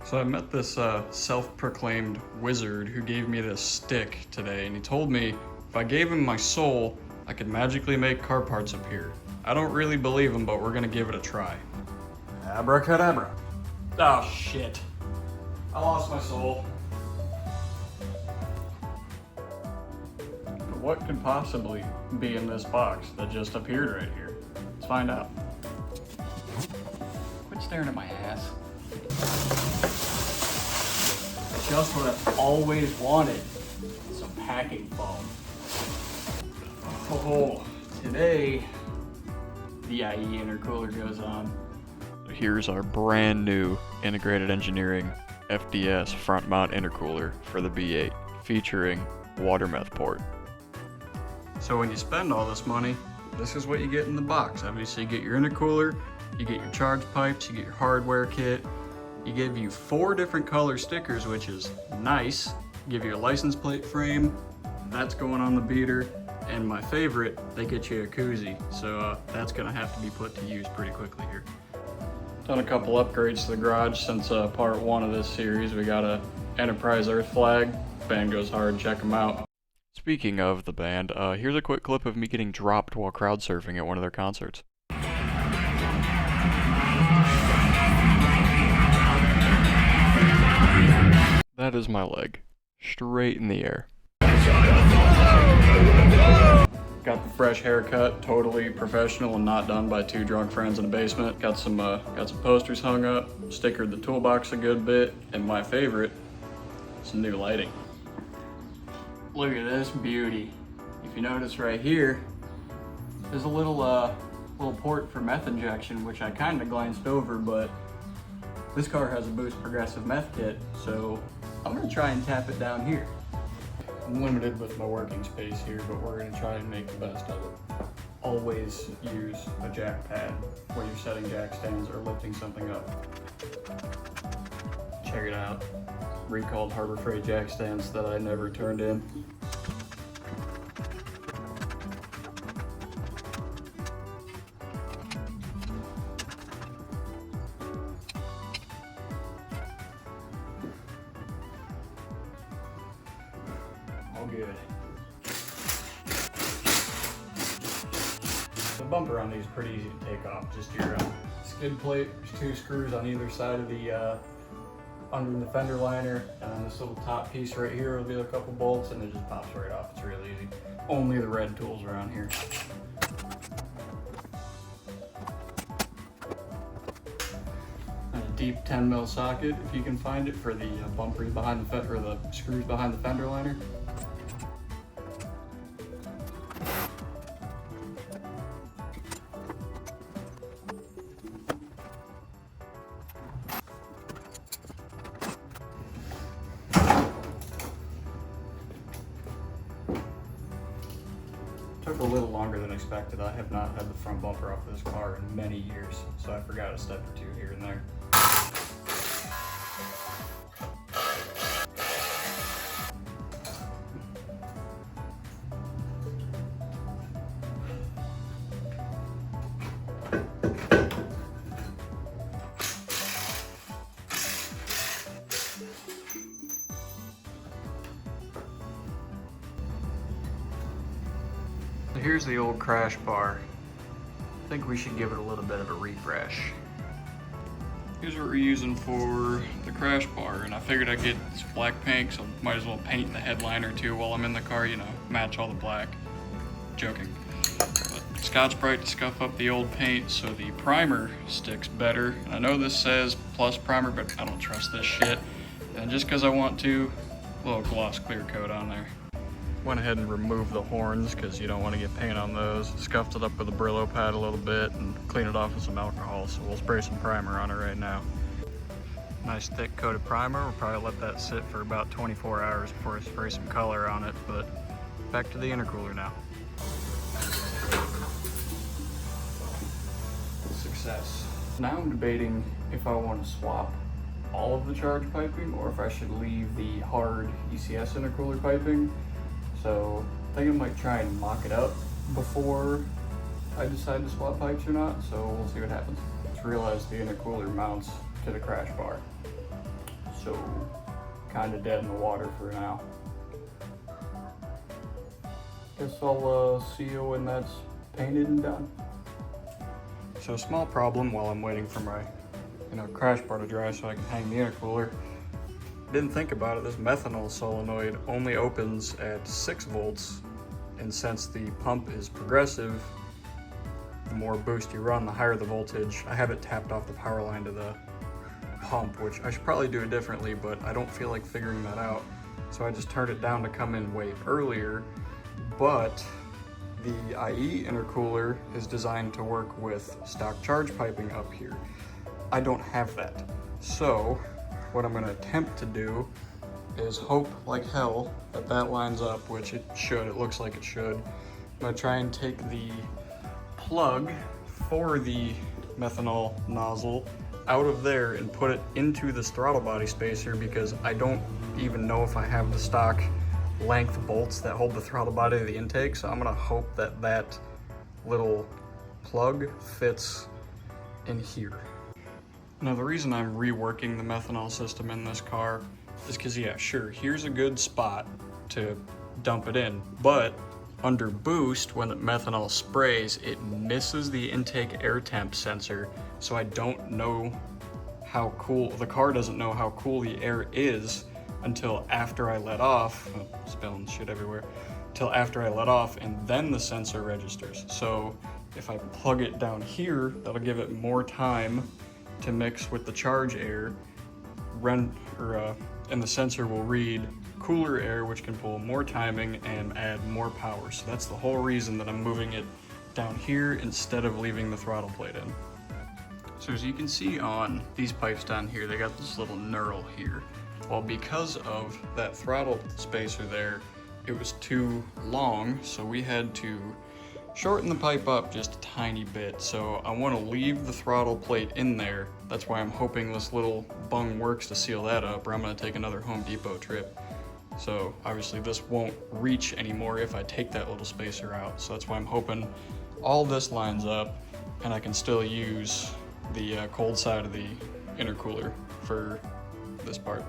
So I met this self-proclaimed wizard who gave me this stick today, and he told me if I gave him my soul, I could magically make car parts appear. I don't really believe him, but we're gonna give it a try. Abracadabra. Oh shit. I lost my soul. But what could possibly be in this box that just appeared right here? Let's find out. Quit staring at my ass. Just what I've always wanted, some packing foam. Oh, today the IE intercooler goes on. Here's our brand new integrated engineering FDS front mount intercooler for the B8 featuring water meth port. So when you spend all this money, this is what you get in the box. Obviously you get your intercooler, you get your charge pipes, you get your hardware kit. You give you 4 different color stickers, which is nice. Give you a license plate frame, that's going on the beater. And my favorite, they get you a koozie. So that's gonna have to be put to use pretty quickly here. Done a couple upgrades to the garage since part 1 of this series. We got a Enterprise Earth flag. Band goes hard, check them out. Speaking of the band, here's a quick clip of me getting dropped while crowd surfing at one of their concerts. That is my leg, straight in the air. Got the fresh haircut, totally professional and not done by 2 drunk friends in the basement. Got some posters hung up, stickered the toolbox a good bit, and my favorite, some new lighting. Look at this beauty. If you notice right here, there's a little port for meth injection, which I kind of glanced over, but this car has a Boost Progressive meth kit, so I'm gonna try and tap it down here. I'm limited with my working space here, but we're gonna try and make the best of it. Always use a jack pad when you're setting jack stands or lifting something up. Check it out. Recalled Harbor Freight jack stands that I never turned in. All good. The bumper on these is pretty easy to take off. Just your skid plate. There's 2 screws on either side of the under the fender liner, and then this little top piece right here will be a couple bolts, and it just pops right off. It's real easy. Only the red tools around here. And a deep 10mm socket, if you can find it, for the bumpers behind the fender, or the screws behind the fender liner. Took a little longer than expected. I have not had the front bumper off of this car in many years, so I forgot a step or 2 here and there. Here's the old crash bar. I think we should give it a little bit of a refresh. Here's what we're using for the crash bar, and I figured I'd get this black paint, so might as well paint in the headliner too while I'm in the car, you know, match all the black. Joking. But Scotch-Brite to scuff up the old paint so the primer sticks better. And I know this says plus primer, but I don't trust this shit. And just because I want to, a little gloss clear coat on there. Went ahead and removed the horns because you don't want to get paint on those. Scuffed it up with a Brillo pad a little bit and cleaned it off with some alcohol. So we'll spray some primer on it right now. Nice thick coat of primer. We'll probably let that sit for about 24 hours before I spray some color on it. But back to the intercooler now. Success. Now I'm debating if I want to swap all of the charge piping or if I should leave the hard ECS intercooler piping. So I think I might try and mock it up before I decide to swap pipes or not, so we'll see what happens. Just realized the intercooler mounts to the crash bar. so kind of dead in the water for now. Guess I'll see you when that's painted and done. So, small problem while I'm waiting for my crash bar to dry so I can hang the intercooler. Didn't think about it, this methanol solenoid only opens at 6 volts, and since the pump is progressive, the more boost you run, the higher the voltage. I have it tapped off the power line to the pump, which I should probably do it differently, but I don't feel like figuring that out. So I just turned it down to come in way earlier, but the IE intercooler is designed to work with stock charge piping up here. I don't have that. So what I'm gonna attempt to do is hope like hell that that lines up, which it should, it looks like it should. I'm gonna try and take the plug for the methanol nozzle out of there and put it into this throttle body spacer, because I don't even know if I have the stock length bolts that hold the throttle body to the intake, so I'm gonna hope that that little plug fits in here. Now the reason I'm reworking the methanol system in this car is because, yeah, sure, here's a good spot to dump it in, but under boost, when the methanol sprays, it misses the intake air temp sensor, so I don't know how cool, the car doesn't know how cool the air is until after I let off, spilling shit everywhere, till after I let off, and then the sensor registers. So if I plug it down here, that'll give it more time to mix with the charge air, and the sensor will read cooler air, which can pull more timing and add more power. So that's the whole reason that I'm moving it down here instead of leaving the throttle plate in. So as you can see on these pipes down here, they got this little knurl here. Well, because of that throttle spacer there, it was too long, so we had to shorten the pipe up just a tiny bit. So I want to leave the throttle plate in there. That's why I'm hoping this little bung works to seal that up, or I'm going to take another Home Depot trip. So obviously this won't reach anymore if I take that little spacer out. So that's why I'm hoping all this lines up and I can still use the cold side of the intercooler for this part.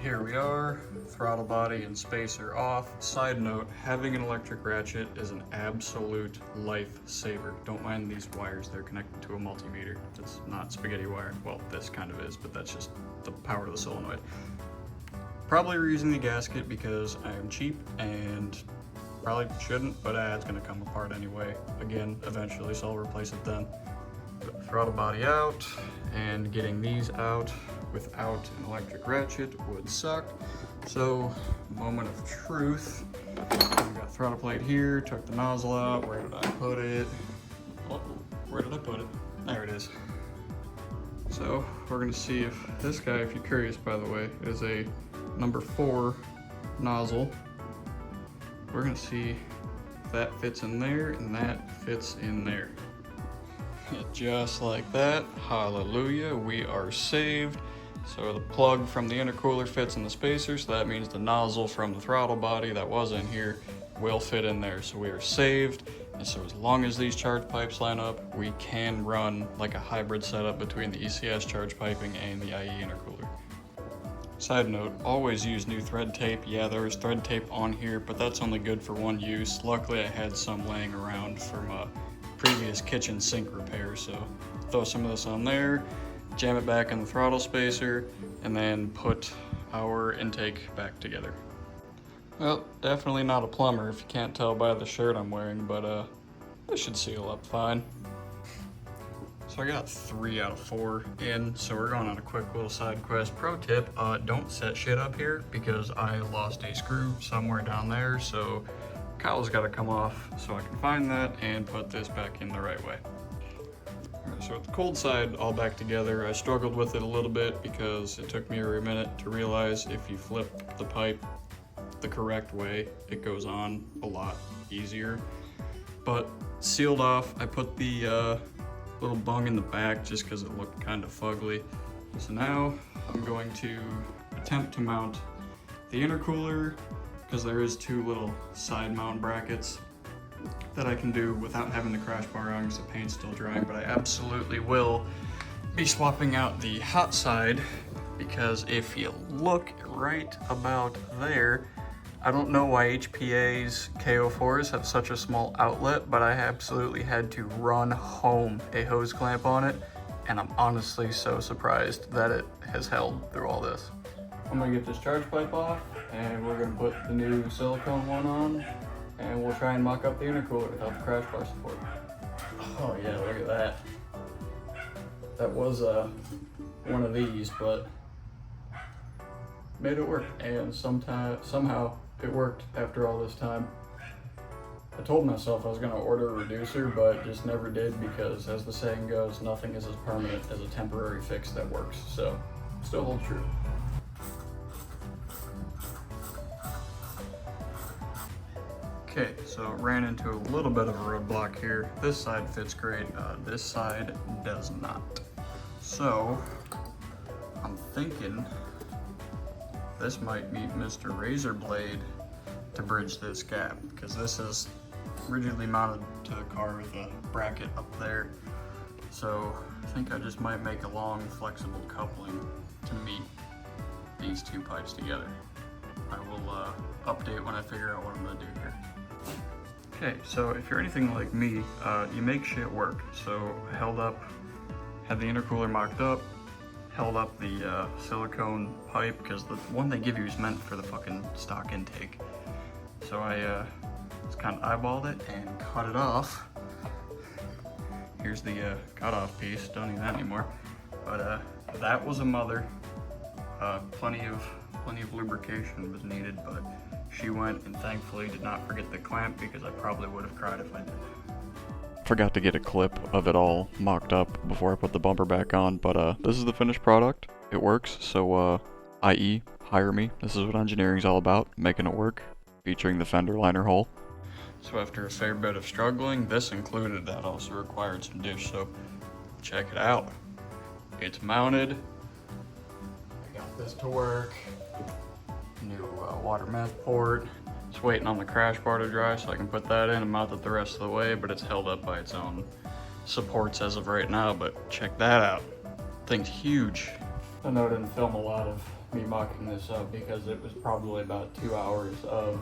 Here we are, throttle body and spacer off. Side note, having an electric ratchet is an absolute lifesaver. Don't mind these wires, they're connected to a multimeter. It's not spaghetti wire. Well, this kind of is, but that's just the power of the solenoid. Probably reusing the gasket because I am cheap and probably shouldn't, but it's gonna come apart anyway. Again, eventually, so I'll replace it then. Put the throttle body out, and getting these out without an electric ratchet would suck. So, moment of truth. We got throttle plate here, took the nozzle out. Where did I put it? Oh, where did I put it? There it is. So, we're gonna see if this guy, if you're curious by the way, is a number 4 nozzle. We're gonna see if that fits in there and that fits in there. Just like that, hallelujah, we are saved. So the plug from the intercooler fits in the spacer, so that means the nozzle from the throttle body that was in here will fit in there. So we are saved, and so as long as these charge pipes line up, we can run like a hybrid setup between the ECS charge piping and the IE intercooler. Side note, always use new thread tape. Yeah, there is thread tape on here, but that's only good for one use. Luckily I had some laying around from a previous kitchen sink repair, so throw some of this on there, jam it back in the throttle spacer, and then put our intake back together. Well, definitely not a plumber if you can't tell by the shirt I'm wearing, but this should seal up fine. So I got 3 out of 4 in, so we're going on a quick little side quest. Pro tip, don't set shit up here because I lost a screw somewhere down there, so Kyle's got to come off so I can find that and put this back in the right way. Alright, so with the cold side all back together, I struggled with it a little bit because it took me a minute to realize if you flip the pipe the correct way, it goes on a lot easier. But sealed off, I put the little bung in the back just because it looked kind of fugly. So now I'm going to attempt to mount the intercooler, because there is 2 little side mount brackets that I can do without having the crash bar on because the paint's still drying, but I absolutely will be swapping out the hot side because if you look right about there, I don't know why HPA's KO4s have such a small outlet, but I absolutely had to run home a hose clamp on it, and I'm honestly so surprised that it has held through all this. I'm gonna get this charge pipe off, and we're gonna put the new silicone one on, and we'll try and mock up the intercooler without the crash bar support. Oh yeah, look at that. That was one of these, but made it work, and somehow it worked after all this time. I told myself I was gonna order a reducer, but just never did, because as the saying goes, nothing is as permanent as a temporary fix that works. So, still holds true. Okay, so ran into a little bit of a roadblock here. This side fits great, this side does not. So, I'm thinking this might meet Mr. Razor Blade to bridge this gap, because this is rigidly mounted to the car with a bracket up there. So I think I just might make a long flexible coupling to meet these two pipes together. I will update when I figure out what I'm gonna do here. Okay, so if you're anything like me, you make shit work. So I had the intercooler mocked up, held up the silicone pipe, because the one they give you is meant for the fucking stock intake. So I just kind of eyeballed it and cut it off. Here's the cutoff piece, don't need that anymore. But that was a mother. Plenty of lubrication was needed, but she went and thankfully did not forget the clamp, because I probably would have cried if I did. Forgot to get a clip of it all mocked up before I put the bumper back on, but this is the finished product. It works, so IE, hire me. This is what engineering's all about, making it work, featuring the fender liner hole. So after a fair bit of struggling, this included, that also required some dish soap. Check it out. It's mounted. I got this to work. New water meth port. Just waiting on the crash bar to dry so I can put that in and mount it the rest of the way, but it's held up by its own supports as of right now. But check that out. Thing's huge. I know I didn't film a lot of me mocking this up, because it was probably about 2 hours of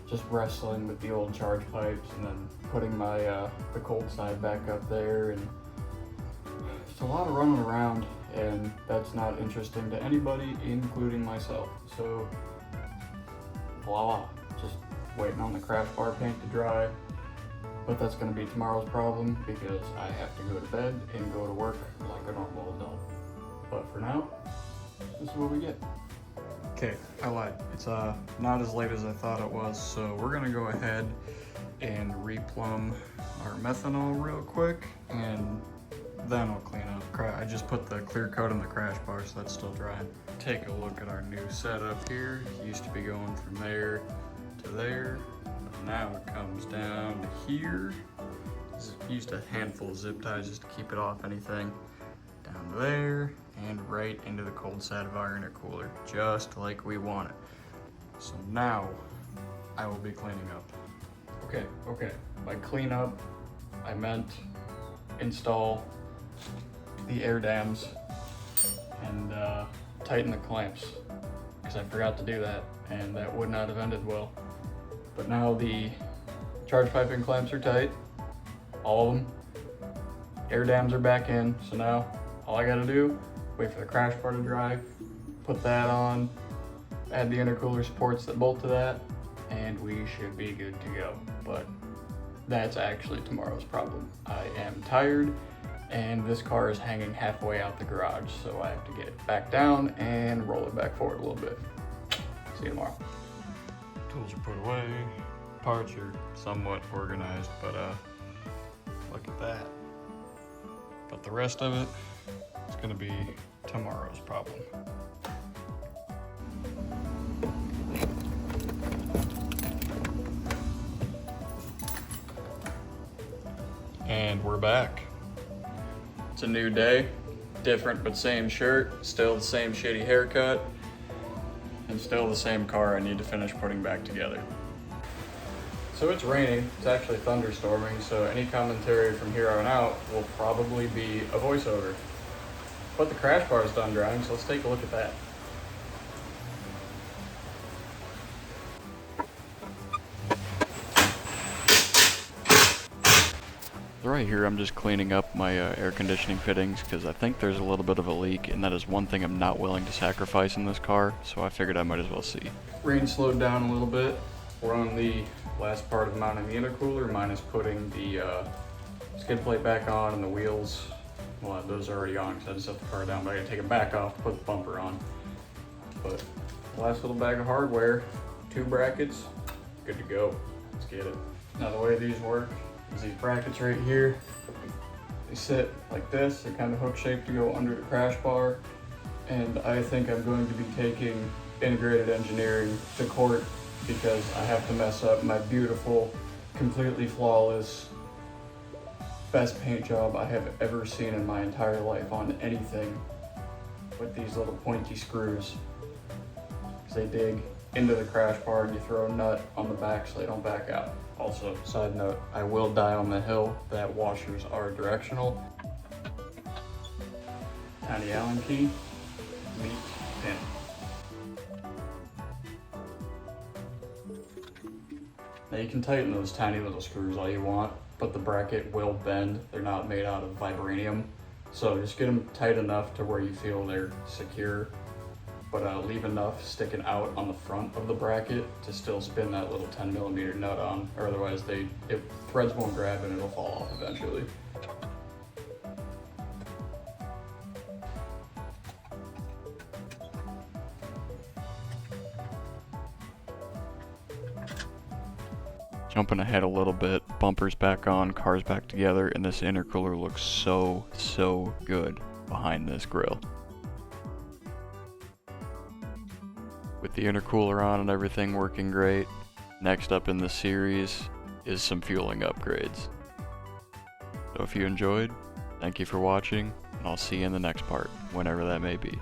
just wrestling with the old charge pipes and then putting my the cold side back up there, and it's a lot of running around, and that's not interesting to anybody, including myself. So voila, just waiting on the crash bar paint to dry, but that's going to be tomorrow's problem, because I have to go to bed and go to work like a normal adult. But for now, this is what we get. Okay, I lied. It's not as late as I thought it was, so we're gonna go ahead and replumb our methanol real quick, and then I'll clean up. I just put the clear coat on the crash bar, so that's still drying. Take a look at our new setup here. It used to be going from there to there, but now it comes down to here. Used a handful of zip ties just to keep it off anything. Down to there, and right into the cold side of our intercooler, just like we want it. So now, I will be cleaning up. Okay, by clean up, I meant install the air dams and tighten the clamps, because I forgot to do that, and that would not have ended well. But now the charge piping clamps are tight, all of them. Air dams are back in, so now all I gotta do, wait for the crash bar to dry, put that on, add the intercooler supports that bolt to that, and we should be good to go. But that's actually tomorrow's problem. I am tired, and this car is hanging halfway out the garage, so I have to get it back down and roll it back forward a little bit. See you tomorrow. Tools are put away, parts are somewhat organized, but look at that. But the rest of it, it's gonna be tomorrow's problem. And we're back. It's a new day, different but same shirt, still the same shitty haircut, and still the same car I need to finish putting back together. So it's raining, it's actually thunderstorming, so any commentary from here on out will probably be a voiceover. But the crash bar is done drying, so let's take a look at that. Right here I'm just cleaning up my air conditioning fittings because I think there's a little bit of a leak, and that is one thing I'm not willing to sacrifice in this car, so I figured I might as well see. Rain slowed down a little bit. We're on the last part of mounting the intercooler, minus putting the skid plate back on and the wheels. Well, those are already on because I just set the car down, but I gotta take it back off to put the bumper on. But last little bag of hardware, 2 brackets, good to go. Let's get it. Now the way these work is these brackets right here. They sit like this. They're kind of hook shaped to go under the crash bar. And I think I'm going to be taking integrated engineering to court because I have to mess up my beautiful, completely flawless, best paint job I have ever seen in my entire life on anything with these little pointy screws. Because they dig into the crash bar and you throw a nut on the back so they don't back out. Also, side note, I will die on the hill that washers are directional. Tiny Allen key, meet pin. Now you can tighten those tiny little screws all you want, but the bracket will bend. They're not made out of vibranium. So just get them tight enough to where you feel they're secure, but leave enough sticking out on the front of the bracket to still spin that little 10mm nut on, or otherwise threads won't grab and it'll fall off eventually. Jumping ahead a little bit, bumpers back on, cars back together, and this intercooler looks so good behind this grill. With the intercooler on and everything working great, next up in the series is some fueling upgrades. So if you enjoyed, thank you for watching, and I'll see you in the next part, whenever that may be.